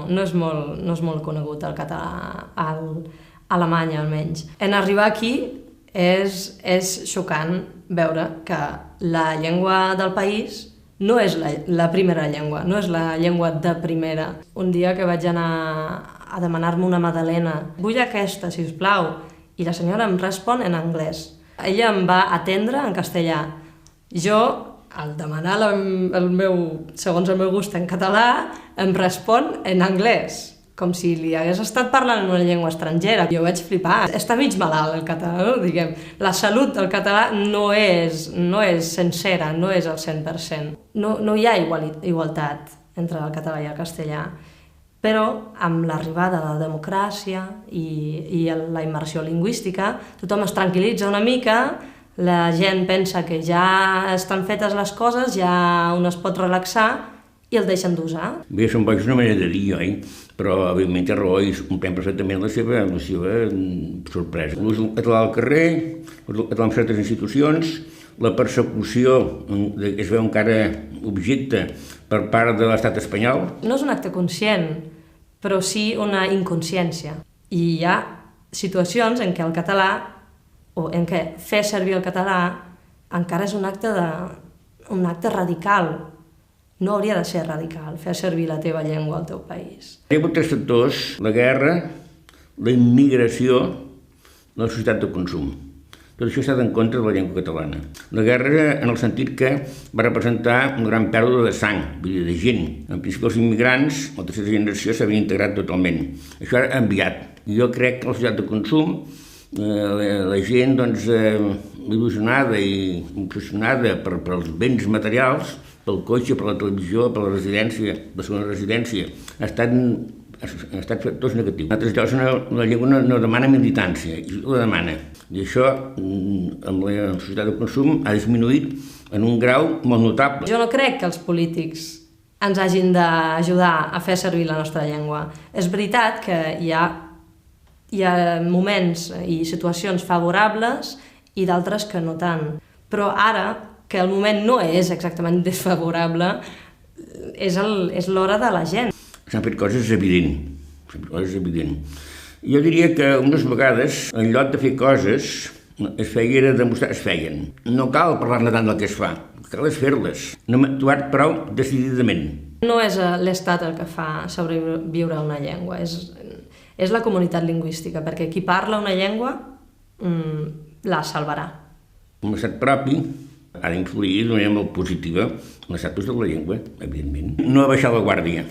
no és molt conegut el català a Alemanya, almenys. En arribar aquí és xocant veure que la llengua del país no és la primera llengua, no és la llengua de primera. Un dia que vaig anar a demanar-me una magdalena, vull aquesta, si us plau, i la senyora em respon en anglès. Ella em va atendre en castellà. Jo, al demanar segons el meu gust en català, em respon en anglès, com si li hagués estat parlant en una llengua estrangera. Jo vaig flipar. Està mig malalt el català, no? Diguem. La salut del català no és sencera, no és al 100%. No hi ha igualtat entre el català i el castellà, però amb l'arribada de la democràcia i la immersió lingüística, tothom es tranquil·litza una mica, la gent pensa que ja estan fetes les coses, ja un es pot relaxar i el deixen d'usar. Bé, són boig una manera de dir, oi? Però, òbviament, té raó i comprèn perfectament la seva sorpresa. L'ús del català al carrer, l'ús del català en certes institucions, la persecució que es veu encara objecte per part de l'estat espanyol. No és un acte conscient, però sí una inconsciència. I hi ha situacions en què el català, o en què fer servir el català, encara és un acte radical. No hauria de ser radical, fer servir la teva llengua al teu país. Hi ha hagut tres factors: la guerra, la immigració, la societat de consum. Tot això ha estat en contra de la llengua catalana. La guerra en el sentit que va representar una gran pèrdua de sang, vull dir, de gent. En principi els immigrants, la tercera generació, s'havien integrat totalment. Això ha canviat. Jo crec que la societat de consum, la gent il·lusionada i obsessionada pels béns materials, pel cotxe, per la televisió, per la residència, la segona residència, ha estat factors negatius. En altres llocs la llengua no demana militància, i la demana. I això, amb la societat de consum, ha disminuït en un grau molt notable. Jo no crec que els polítics ens hagin d'ajudar a fer servir la nostra llengua. És veritat que hi ha moments i situacions favorables i d'altres que no tant. Però ara, que el moment no és exactament desfavorable, és l'hora de la gent. S'han fet coses evidents. Jo diria que unes vegades, en lloc de fer coses, es feien. No cal parlar-ne tant del que es fa, cal és fer-les. No hem actuat prou decididament. No és l'Estat el que fa sobreviure una llengua, és la comunitat lingüística, perquè qui parla una llengua la salvarà. Un estat propi ha d'influir d'una manera molt positiva en l'estatus de la llengua, evidentment. No abaixar la guàrdia,